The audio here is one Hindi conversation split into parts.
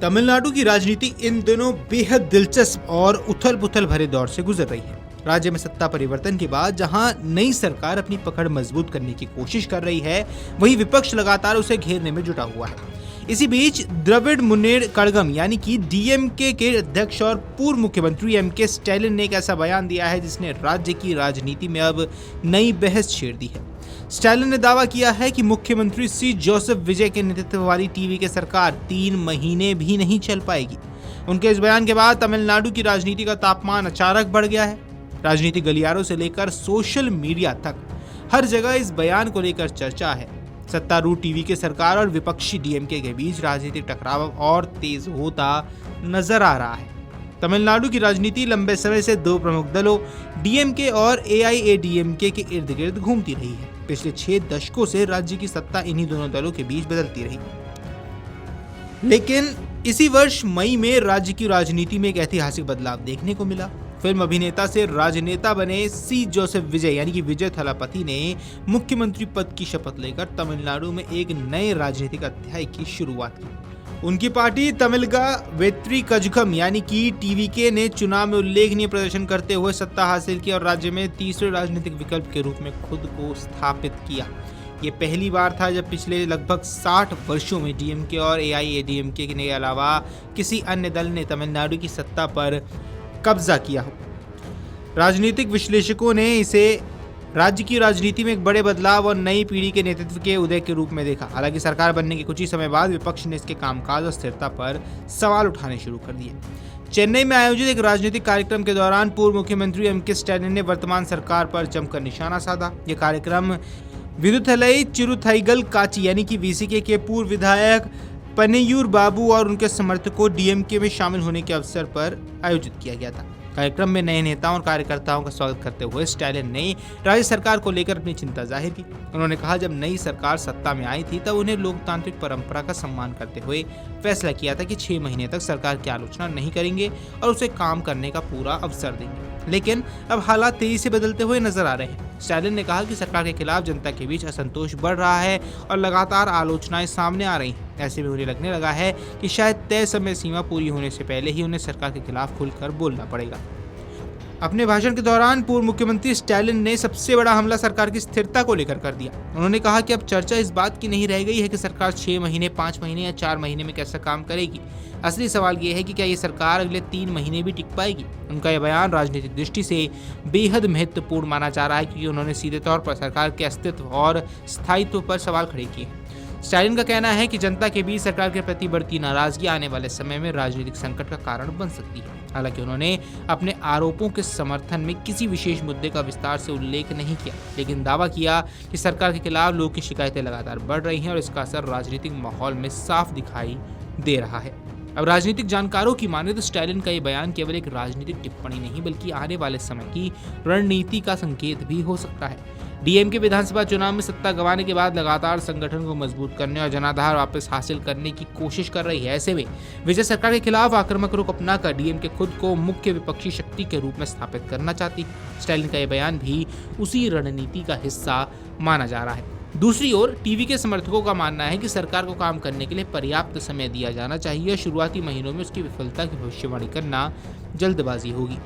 तमिलनाडु की राजनीति इन दिनों बेहद दिलचस्प और उथल-पुथल भरे दौर से गुजर रही है। राज्य में सत्ता परिवर्तन के बाद जहां नई सरकार अपनी पकड़ मजबूत करने की कोशिश कर रही है, वहीं विपक्ष लगातार उसे घेरने में जुटा हुआ है। इसी बीच द्रविड़ मुन्नेर कड़गम यानी कि डीएमके के अध्यक्ष और पूर्व मुख्यमंत्री एमके स्टैलिन ने एक ऐसा बयान दिया है जिसने राज्य की राजनीति में अब नई बहस छेड़ दी है। स्टैलिन ने दावा किया है कि मुख्यमंत्री सी जोसेफ विजय के नेतृत्व वाली टीवी की सरकार 3 महीने भी नहीं चल पाएगी। उनके इस बयान के बाद तमिलनाडु की राजनीति का तापमान अचानक बढ़ गया है। राजनीतिक गलियारों से लेकर सोशल मीडिया तक हर जगह इस बयान को लेकर चर्चा है। सत्तारूढ़ टीवी की सरकार और विपक्षी डीएमके के बीच राजनीतिक टकराव और तेज होता नजर आ रहा है। तमिलनाडु की राजनीति लंबे समय से 2 प्रमुख दलों डीएमके और एआईएडीएमके के इर्द गिर्द घूमती रही है। पिछले 6 दशकों से राज्य की सत्ता इन्हीं दोनों दलों के बीच बदलती रही। लेकिन इसी वर्ष मई में राज्य की राजनीति में एक ऐतिहासिक बदलाव देखने को मिला। फिल्म अभिनेता से राजनेता बने सी जोसेफ विजय यानी कि विजय थलापति ने मुख्यमंत्री पद की शपथ लेकर तमिलनाडु में एक नए राजनीतिक अध्याय की शुरुआत की। उनकी पार्टी तमिलगा वेत्री कजगम यानी कि टीवीके ने चुनाव में उल्लेखनीय प्रदर्शन करते हुए सत्ता हासिल की और राज्य में तीसरे राजनीतिक विकल्प के रूप में खुद को स्थापित किया। ये पहली बार था जब पिछले लगभग 60 वर्षों में डीएमके और एआईएडीएमके के अलावा किसी अन्य दल ने तमिलनाडु की सत्ता पर कब्जा किया हो। राजनीतिक विश्लेषकों ने इसे राज्य की राजनीति में एक बड़े बदलाव और नई पीढ़ी के नेतृत्व के उदय के रूप में देखा। हालांकि सरकार बनने के कुछ ही समय बाद विपक्ष ने इसके कामकाज और स्थिरता पर सवाल उठाने शुरू कर दिए। चेन्नई में आयोजित एक राजनीतिक कार्यक्रम के दौरान पूर्व मुख्यमंत्री एमके स्टैलिन ने वर्तमान सरकार पर जमकर निशाना साधा। यह कार्यक्रम विदुथलई चिरुथाईगल काची यानी कि वीसीके के पूर्व विधायक पनेयूर बाबू और उनके समर्थकों डीएमके में शामिल होने के अवसर पर आयोजित किया गया था। कार्यक्रम में नए नेताओं और कार्यकर्ताओं का स्वागत करते हुए स्टैलिन ने राज्य सरकार को लेकर अपनी चिंता जाहिर की। उन्होंने कहा जब नई सरकार सत्ता में आई थी तब उन्हें लोकतांत्रिक परंपरा का सम्मान करते हुए फैसला किया था कि 6 महीने तक सरकार की आलोचना नहीं करेंगे और उसे काम करने का पूरा अवसर देंगे। लेकिन अब हालात तेजी से बदलते हुए नजर आ रहे हैं। स्टैलिन ने कहा कि सरकार के खिलाफ जनता के बीच असंतोष बढ़ रहा है और लगातार आलोचनाएं सामने आ रही हैं। ऐसे में उन्हें लगने लगा है कि शायद तय समय सीमा पूरी होने से पहले ही उन्हें सरकार के खिलाफ खुलकर बोलना पड़ेगा। अपने भाषण के दौरान पूर्व मुख्यमंत्री स्टैलिन ने सबसे बड़ा हमला सरकार की स्थिरता को लेकर कर दिया। उन्होंने कहा कि अब चर्चा इस बात की नहीं रह गई है कि सरकार 6 महीने, 5 महीने या 4 महीने में कैसा काम करेगी। असली सवाल ये है कि क्या ये सरकार अगले 3 महीने भी टिक पाएगी। उनका यह बयान राजनीतिक दृष्टि से बेहद महत्वपूर्ण माना जा रहा है क्योंकि उन्होंने सीधे तौर पर सरकार के अस्तित्व और स्थायित्व पर सवाल खड़े किए। स्टैलिन का कहना है कि जनता के बीच सरकार के प्रति बढ़ती नाराजगी आने वाले समय में राजनीतिक संकट का कारण बन सकती है। हालांकि उन्होंने अपने आरोपों के समर्थन में किसी विशेष मुद्दे का विस्तार से उल्लेख नहीं किया, लेकिन दावा किया कि सरकार के खिलाफ लोगों की शिकायतें लगातार बढ़ रही हैं और इसका असर राजनीतिक माहौल में साफ दिखाई दे रहा है। अब राजनीतिक जानकारों की माने तो स्टैलिन का ये बयान केवल एक राजनीतिक टिप्पणी नहीं बल्कि आने वाले समय की रणनीति का संकेत भी हो सकता है। डीएमके विधानसभा चुनाव में सत्ता गंवाने के बाद लगातार संगठन को मजबूत करने और जनाधार वापस हासिल करने की कोशिश कर रही है। ऐसे में विजय सरकार के खिलाफ आक्रामक रुख अपनाकर डीएमके खुद को मुख्य विपक्षी शक्ति के रूप में स्थापित करना चाहती है। स्टैलिन का यह बयान भी उसी रणनीति का हिस्सा माना जा रहा है। दूसरी ओर टीवी के समर्थकों का मानना है कि सरकार को काम करने के लिए पर्याप्त समय दिया जाना चाहिए। शुरुआती महीनों में उसकी विफलता की भविष्यवाणी करना जल्दबाजी होगी।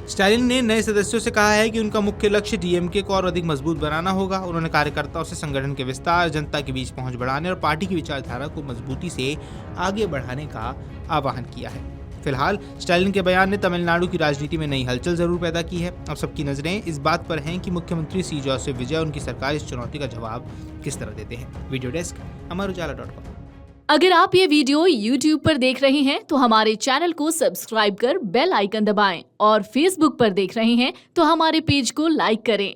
स्टैलिन ने नए सदस्यों से कहा है कि उनका मुख्य लक्ष्य डीएमके को और अधिक मजबूत बनाना होगा। उन्होंने कार्यकर्ताओं से संगठन के विस्तार, जनता के बीच पहुंच बढ़ाने और पार्टी की विचारधारा को मजबूती से आगे बढ़ाने का आह्वान किया है। फिलहाल स्टैलिन के बयान ने तमिलनाडु की राजनीति में नई हलचल जरूर पैदा की है। अब सबकी नजरें इस बात पर हैं कि मुख्यमंत्री सी जोसेफ विजय और उनकी सरकार इस चुनौती का जवाब किस तरह देते हैं। Video desk amarujala.com। अगर आप ये वीडियो YouTube पर देख रहे हैं तो हमारे चैनल को सब्सक्राइब कर बेल आइकन दबाएं और Facebook पर देख रहे हैं तो हमारे पेज को लाइक करें।